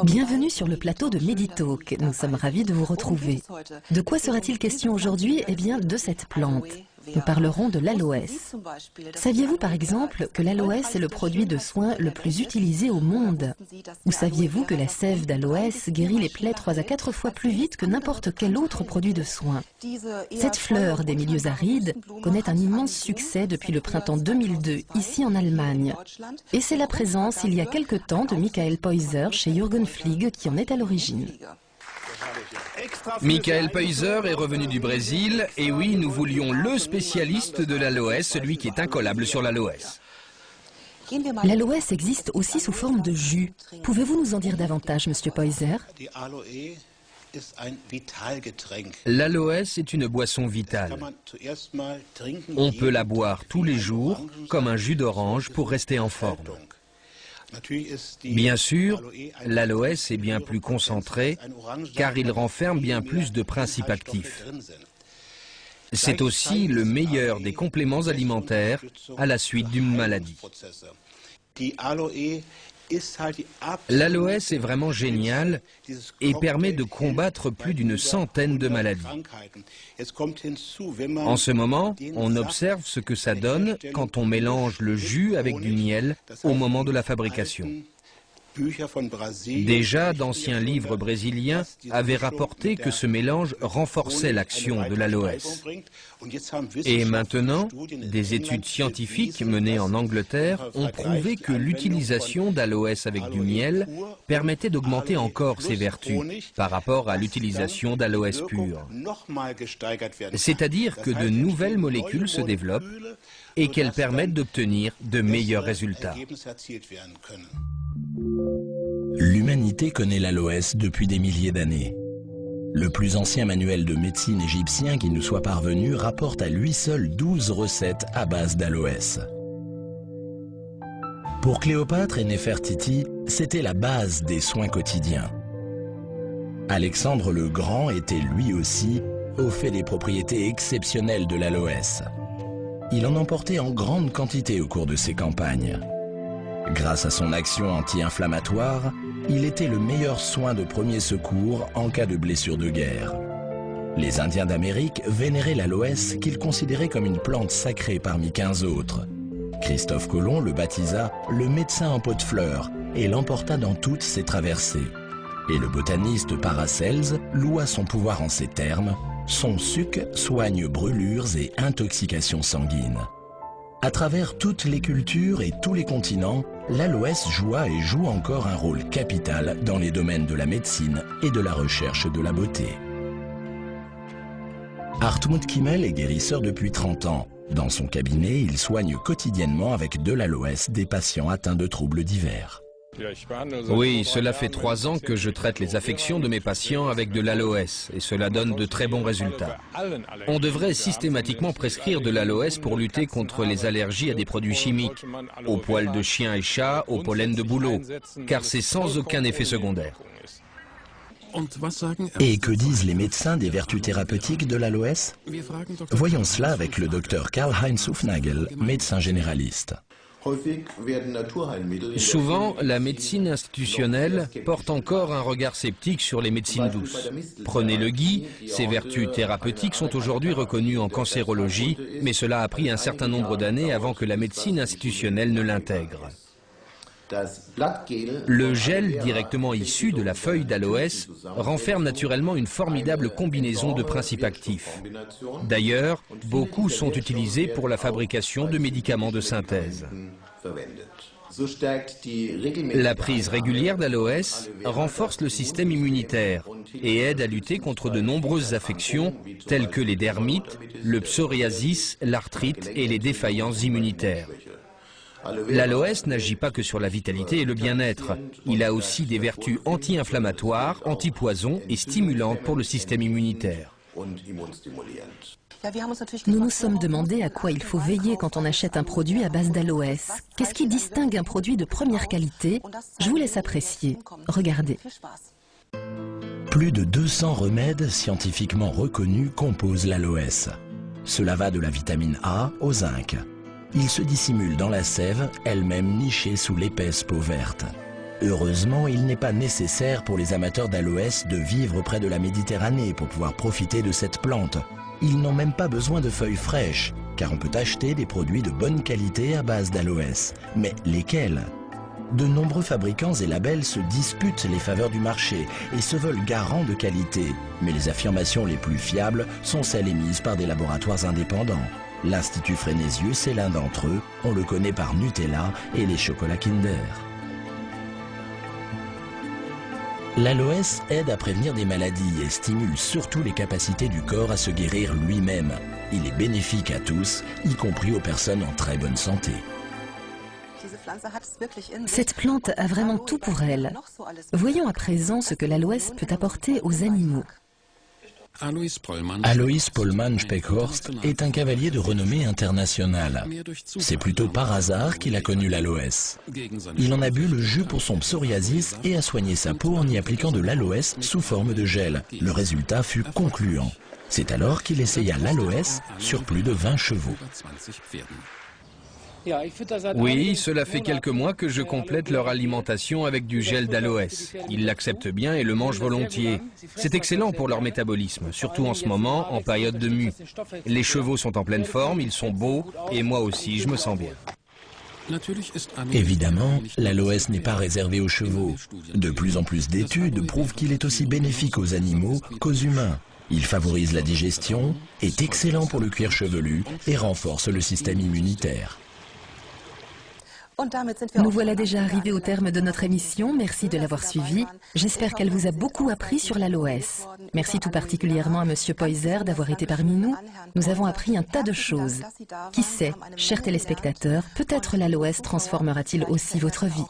Bienvenue sur le plateau de Meditalk. Nous sommes ravis de vous retrouver. De quoi sera-t-il question aujourd'hui? Eh bien, de cette plante. Nous parlerons de l'aloès. Saviez-vous par exemple que l'aloès est le produit de soin le plus utilisé au monde? Ou saviez-vous que la sève d'aloès guérit les plaies 3 à 4 fois plus vite que n'importe quel autre produit de soin? Cette fleur des milieux arides connaît un immense succès depuis le printemps 2002 ici en Allemagne. Et c'est la présence il y a quelque temps de Michael Peuser chez Jürgen Flieg qui en est à l'origine. Michael Peuser est revenu du Brésil et oui, nous voulions le spécialiste de l'aloès, celui qui est incollable sur l'aloès. L'aloès existe aussi sous forme de jus. Pouvez-vous nous en dire davantage, Monsieur Peuser? L'aloès est une boisson vitale. On peut la boire tous les jours, comme un jus d'orange pour rester en forme. Bien sûr, l'aloès est bien plus concentré car il renferme bien plus de principes actifs. C'est aussi le meilleur des compléments alimentaires à la suite d'une maladie. L'aloès est vraiment génial et permet de combattre plus d'une centaine de maladies. En ce moment, on observe ce que ça donne quand on mélange le jus avec du miel au moment de la fabrication. Déjà, d'anciens livres brésiliens avaient rapporté que ce mélange renforçait l'action de l'aloès. Et maintenant, des études scientifiques menées en Angleterre ont prouvé que l'utilisation d'aloès avec du miel permettait d'augmenter encore ses vertus par rapport à l'utilisation d'aloès pur. C'est-à-dire que de nouvelles molécules se développent et qu'elles permettent d'obtenir de meilleurs résultats. L'humanité connaît l'aloès depuis des milliers d'années. Le plus ancien manuel de médecine égyptien qui nous soit parvenu rapporte à lui seul 12 recettes à base d'aloès. Pour Cléopâtre et Néfertiti, c'était la base des soins quotidiens. Alexandre le Grand était lui aussi au fait des propriétés exceptionnelles de l'aloès. Il en emportait en grande quantité au cours de ses campagnes. Grâce à son action anti-inflammatoire, il était le meilleur soin de premier secours en cas de blessure de guerre. Les Indiens d'Amérique vénéraient l'aloès qu'ils considéraient comme une plante sacrée parmi 15 autres. Christophe Colomb le baptisa le médecin en pot de fleurs et l'emporta dans toutes ses traversées. Et le botaniste Paracelse loua son pouvoir en ces termes: son suc soigne brûlures et intoxications sanguines. À travers toutes les cultures et tous les continents, l'aloès joua et joue encore un rôle capital dans les domaines de la médecine et de la recherche de la beauté. Hartmut Kimmel est guérisseur depuis 30 ans. Dans son cabinet, il soigne quotidiennement avec de l'aloès des patients atteints de troubles divers. Oui, cela fait 3 ans que je traite les affections de mes patients avec de l'aloès et cela donne de très bons résultats. On devrait systématiquement prescrire de l'aloès pour lutter contre les allergies à des produits chimiques, aux poils de chien et chat, au pollen de bouleau, car c'est sans aucun effet secondaire. Et que disent les médecins des vertus thérapeutiques de l'aloès? Voyons cela avec le docteur Karl-Heinz Hufnagel, médecin généraliste. Souvent, la médecine institutionnelle porte encore un regard sceptique sur les médecines douces. Prenez le gui, ses vertus thérapeutiques sont aujourd'hui reconnues en cancérologie, mais cela a pris un certain nombre d'années avant que la médecine institutionnelle ne l'intègre. Le gel directement issu de la feuille d'aloès renferme naturellement une formidable combinaison de principes actifs. D'ailleurs, beaucoup sont utilisés pour la fabrication de médicaments de synthèse. La prise régulière d'aloès renforce le système immunitaire et aide à lutter contre de nombreuses affections telles que les dermites, le psoriasis, l'arthrite et les défaillances immunitaires. L'aloès n'agit pas que sur la vitalité et le bien-être. Il a aussi des vertus anti-inflammatoires, anti-poison et stimulantes pour le système immunitaire. Nous nous sommes demandé à quoi il faut veiller quand on achète un produit à base d'aloès. Qu'est-ce qui distingue un produit de première qualité? Je vous laisse apprécier. Regardez. Plus de 200 remèdes scientifiquement reconnus composent l'aloès. Cela va de la vitamine A au zinc. Il se dissimule dans la sève, elle-même nichée sous l'épaisse peau verte. Heureusement, il n'est pas nécessaire pour les amateurs d'aloès de vivre près de la Méditerranée pour pouvoir profiter de cette plante. Ils n'ont même pas besoin de feuilles fraîches, car on peut acheter des produits de bonne qualité à base d'aloès. Mais lesquels ? De nombreux fabricants et labels se disputent les faveurs du marché et se veulent garants de qualité. Mais les affirmations les plus fiables sont celles émises par des laboratoires indépendants. L'Institut Frénésius est l'un d'entre eux, on le connaît par Nutella et les chocolats Kinder. L'aloès aide à prévenir des maladies et stimule surtout les capacités du corps à se guérir lui-même. Il est bénéfique à tous, y compris aux personnes en très bonne santé. Cette plante a vraiment tout pour elle. Voyons à présent ce que l'aloès peut apporter aux animaux. Alois Pollmann Speckhorst est un cavalier de renommée internationale. C'est plutôt par hasard qu'il a connu l'aloès. Il en a bu le jus pour son psoriasis et a soigné sa peau en y appliquant de l'aloès sous forme de gel. Le résultat fut concluant. C'est alors qu'il essaya l'aloès sur plus de 20 chevaux. Oui, cela fait quelques mois que je complète leur alimentation avec du gel d'aloès. Ils l'acceptent bien et le mangent volontiers. C'est excellent pour leur métabolisme, surtout en ce moment, en période de mue. Les chevaux sont en pleine forme, ils sont beaux, et moi aussi, je me sens bien. Évidemment, l'aloès n'est pas réservé aux chevaux. De plus en plus d'études prouvent qu'il est aussi bénéfique aux animaux qu'aux humains. Il favorise la digestion, est excellent pour le cuir chevelu et renforce le système immunitaire. Nous voilà déjà arrivés au terme de notre émission. Merci de l'avoir suivi. J'espère qu'elle vous a beaucoup appris sur l'aloès. Merci tout particulièrement à Monsieur Poyser d'avoir été parmi nous. Nous avons appris un tas de choses. Qui sait, chers téléspectateurs, peut-être l'aloès transformera-t-il aussi votre vie.